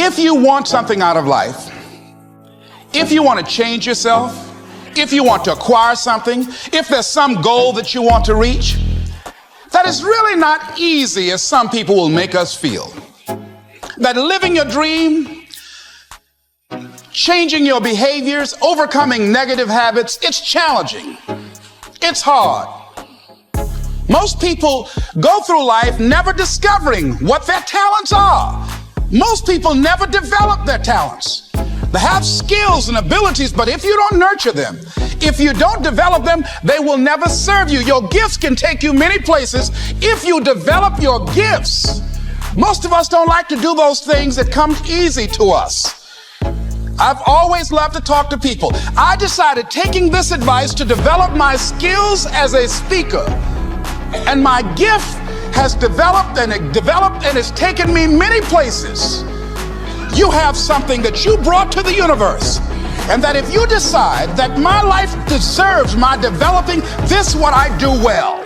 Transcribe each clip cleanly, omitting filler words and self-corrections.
If you want something out of life, if you want to change yourself, if you want to acquire something, if there's some goal that you want to reach, that is really not easy as some people will make us feel. That living your dream, changing your behaviors, overcoming negative habits, it's challenging. It's hard. Most people go through life never discovering what their talents are. Most people never develop their talents. They have skills and abilities, but if you don't nurture them, if you don't develop them, they will never serve you. Your gifts can take you many places if you develop your gifts. Most of us don't like to do those things that come easy to us. I've always loved to talk to people. I decided, taking this advice, to develop my skills as a speaker. And my gift has developed and it's taken me many places. You have something that you brought to the universe, and that if you decide that my life deserves my developing this, what I do well,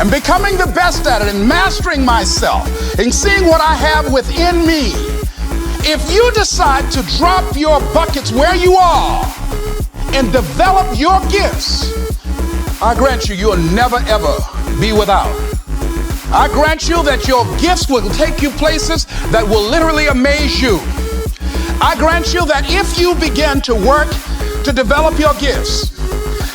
and becoming the best at it, and mastering myself, and seeing what I have within me, if you decide to drop your buckets where you are and develop your gifts, I grant you, you'll never ever be without. I grant you that your gifts will take you places that will literally amaze you. I grant you that if you begin to work to develop your gifts,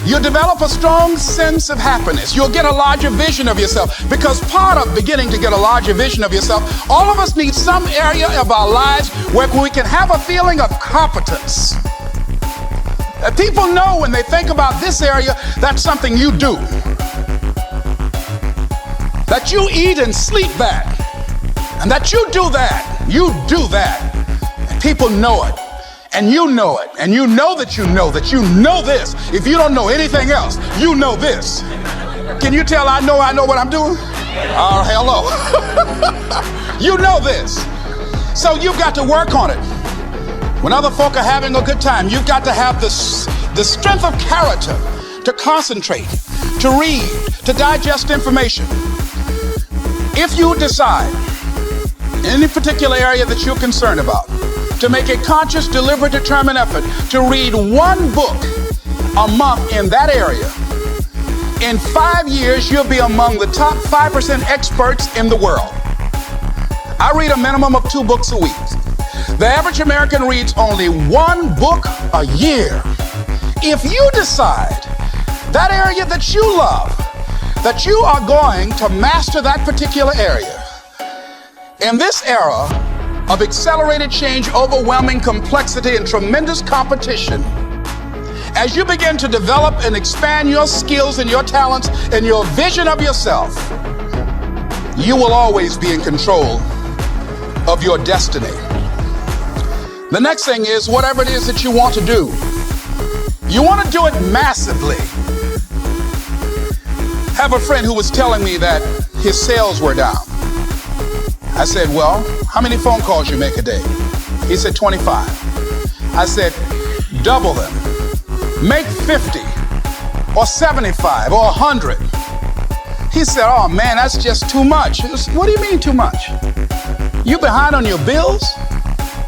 you'll develop a strong sense of happiness. You'll get a larger vision of yourself, because part of beginning to get a larger vision of yourself, all of us need some area of our lives where we can have a feeling of competence. People know when they think about this area, that's something you do. That you eat and sleep that, and that you do that, and people know it, and you know it, and you know that you know this. If you don't know anything else, you know this. Can you tell I know what I'm doing? Oh, hello. You know this. So you've got to work on it. When other folk are having a good time, you've got to have the strength of character to concentrate, to read, to digest information. If you decide in any particular area that you're concerned about to make a conscious, deliberate, determined effort to read one book a month in that area, in 5 years, you'll be among the top 5% experts in the world. I read a minimum of 2 books a week. The average American reads only 1 book a year. If you decide that area that you love, that you are going to master that particular area, in this era of accelerated change, overwhelming complexity, and tremendous competition, as you begin to develop and expand your skills and your talents and your vision of yourself, you will always be in control of your destiny. The next thing is, whatever it is that you want to do, you want to do it massively. I have a friend who was telling me that his sales were down. I said, well, how many phone calls you make a day? He said, 25. I said, double them. Make 50 or 75 or 100. He said, oh man, that's just too much. What do you mean too much? You behind on your bills?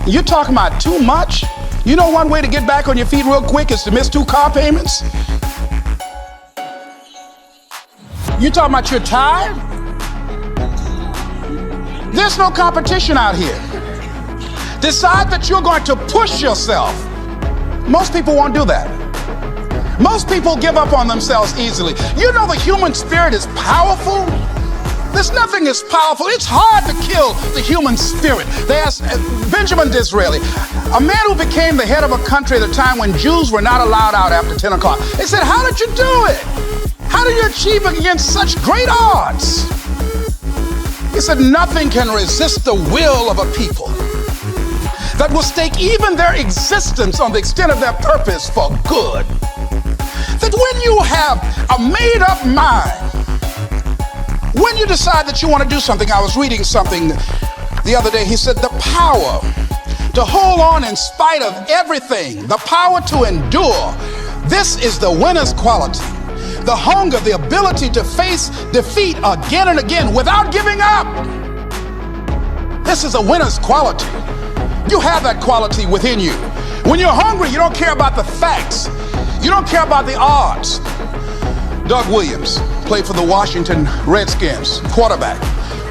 You talking about too much? You know one way to get back on your feet real quick is to miss 2 car payments? You talking about you're tired? There's no competition out here. Decide that you're going to push yourself. Most people won't do that. Most people give up on themselves easily. You know the human spirit is powerful. There's nothing as powerful. It's hard to kill the human spirit. They asked Benjamin Disraeli, a man who became the head of a country at a time when Jews were not allowed out after 10 o'clock. They said, how did you do it? How did you achieve it against such great odds? He said, nothing can resist the will of a people that will stake even their existence on the extent of their purpose for good. That when you have a made-up mind, when you decide that you want to do something, I was reading something the other day, he said the power to hold on in spite of everything, the power to endure, this is the winner's quality. The hunger, the ability to face defeat again and again without giving up. This is a winner's quality. You have that quality within you. When you're hungry, you don't care about the facts. You don't care about the odds. Doug Williams played for the Washington Redskins, quarterback.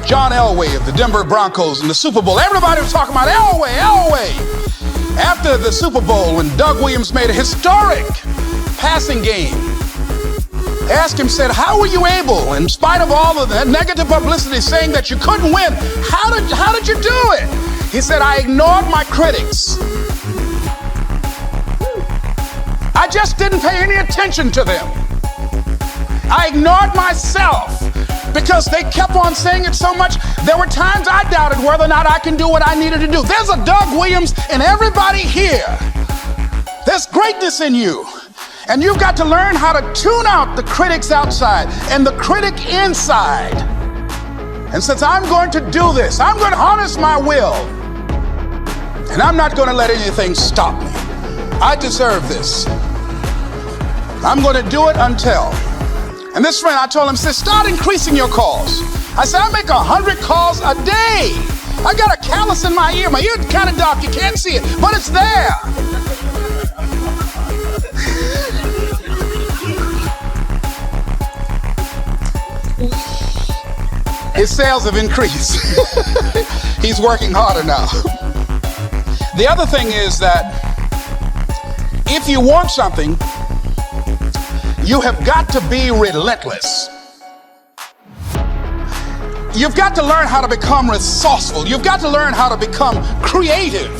John Elway of the Denver Broncos in the Super Bowl. Everybody was talking about Elway, Elway. After the Super Bowl, when Doug Williams made a historic passing game, they asked him, said, how were you able, in spite of all of that negative publicity saying that you couldn't win, how did you do it? He said, I ignored my critics. I just didn't pay any attention to them. I ignored myself because they kept on saying it so much. There were times I doubted whether or not I can do what I needed to do. There's a Doug Williams in everybody here. There's greatness in you. And you've got to learn how to tune out the critics outside and the critic inside. And since I'm going to do this, I'm going to harness my will. And I'm not going to let anything stop me. I deserve this. I'm going to do it until. And this friend, I told him, said, start increasing your calls. I said, I make 100 calls a day. I got a callus in my ear. My ear's kind of dark. You can't see it, but it's there. His sales have increased. He's working harder now. The other thing is that if you want something, you have got to be relentless. You've got to learn how to become resourceful. You've got to learn how to become creative.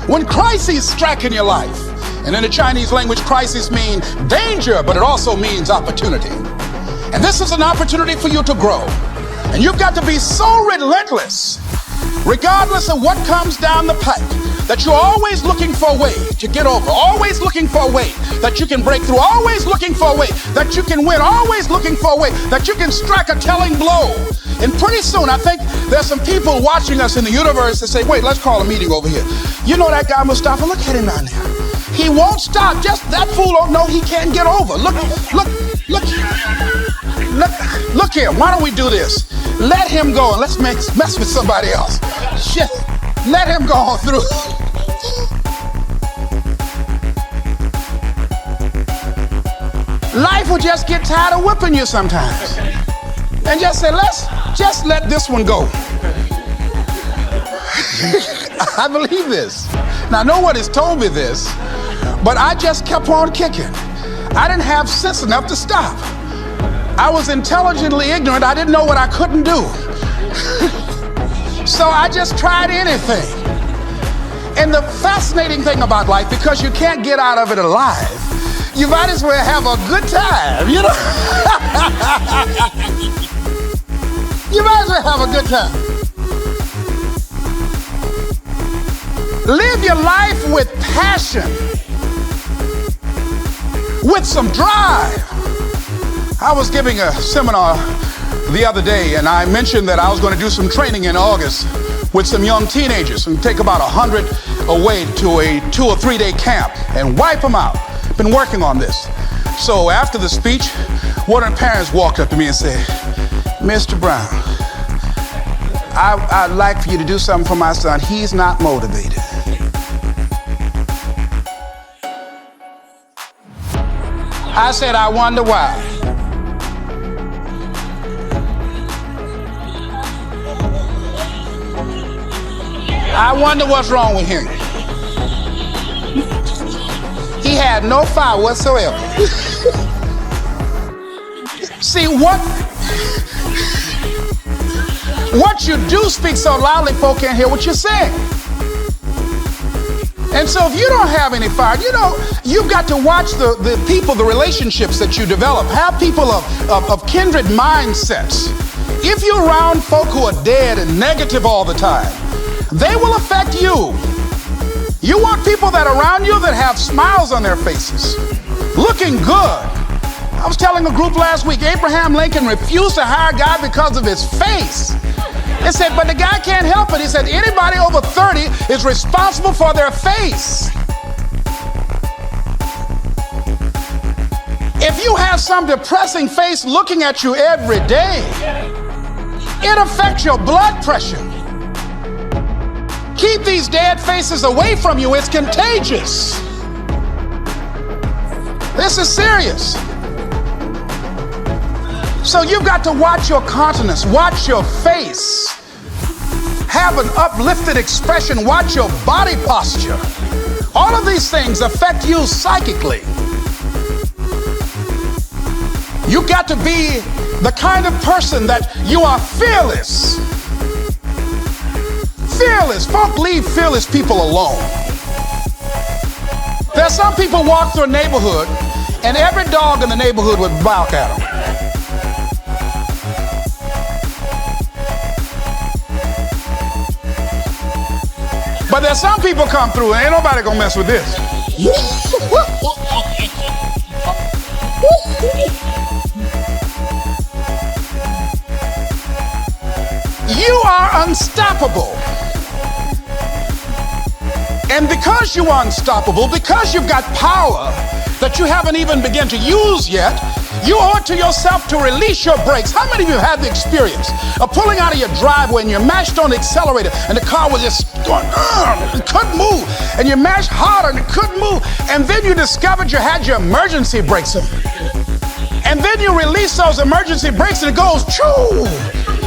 When crises strike in your life, and in the Chinese language, crises mean danger, but it also means opportunity. And this is an opportunity for you to grow. And you've got to be so relentless, regardless of what comes down the pipe, that you're always looking for a way to get over, always looking for a way that you can break through, always looking for a way that you can win, always looking for a way that you can strike a telling blow. And pretty soon, I think there's some people watching us in the universe that say, wait, let's call a meeting over here. You know that guy Mustafa? Look at him down there. He won't stop. Just that fool don't know he can't get over. Look here. Why don't we do this? Let him go and let's mess with somebody else. Just let him go on through. Life will just get tired of whipping you sometimes. And just say, let's just let this one go. I believe this. Now, no one has told me this, but I just kept on kicking. I didn't have sense enough to stop. I was intelligently ignorant. I didn't know what I couldn't do. So I just tried anything. And the fascinating thing about life, because you can't get out of it alive, you might as well have a good time, you know? You might as well have a good time. Live your life with passion, with some drive. I was giving a seminar the other day, and I mentioned that I was going to do some training in August with some young teenagers and take about 100 away to a 2 or 3 day camp and wipe them out. Been working on this. So after the speech, one of the parents walked up to me and said, Mr. Brown, I'd like for you to do something for my son. He's not motivated. I said, I wonder why. I wonder what's wrong with him. He had no fire whatsoever. See, what you do speak so loudly, folk can't hear what you're saying. And so if you don't have any fire, you know, you've got to watch the people, the relationships that you develop. Have people of kindred mindsets. If you're around folk who are dead and negative all the time, they will affect you. You want people that are around you that have smiles on their faces, looking good. I was telling a group last week, Abraham Lincoln refused to hire a guy because of his face. They said, but the guy can't help it. He said, anybody over 30 is responsible for their face. If you have some depressing face looking at you every day, it affects your blood pressure. Keep these dead faces away from you. It's contagious. This is serious. So you've got to watch your countenance, watch your face, have an uplifted expression, watch your body posture. All of these things affect you psychically. You've got to be the kind of person that you are fearless. Fearless. Folk leave fearless people alone. There's some people walk through a neighborhood and every dog in the neighborhood would bark at them. But there's some people come through and ain't nobody gonna mess with this. You are unstoppable. And because you are unstoppable, because you've got power that you haven't even begun to use yet, you owe it to yourself to release your brakes. How many of you have the experience of pulling out of your driveway and you're mashed on the accelerator and the car was just going, it couldn't move, and you mashed harder and it couldn't move, and then you discovered you had your emergency brakes on. And then you release those emergency brakes and it goes, choo!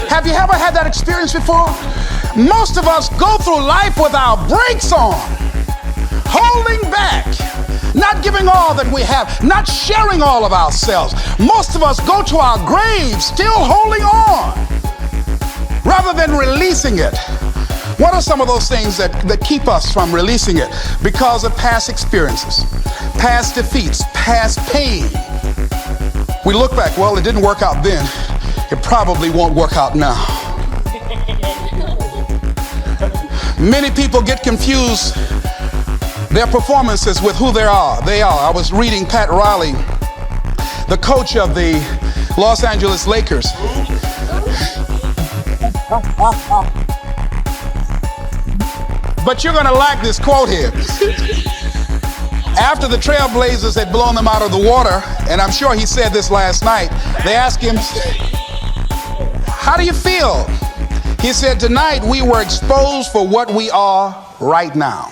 Have you ever had that experience before? Most of us go through life with our brakes on, holding back, not giving all that we have, not sharing all of ourselves. Most of us go to our graves still holding on rather than releasing it. What are some of those things that keep us from releasing it? Because of past experiences, past defeats, past pain. We look back, well, it didn't work out then. It probably won't work out now. Many people get confused their performances with who they are. I was reading Pat Riley, the coach of the Los Angeles Lakers. But you're going to like this quote here. After the Trailblazers had blown them out of the water, and I'm sure he said this last night, they asked him, how do you feel? He said, tonight we were exposed for what we are right now.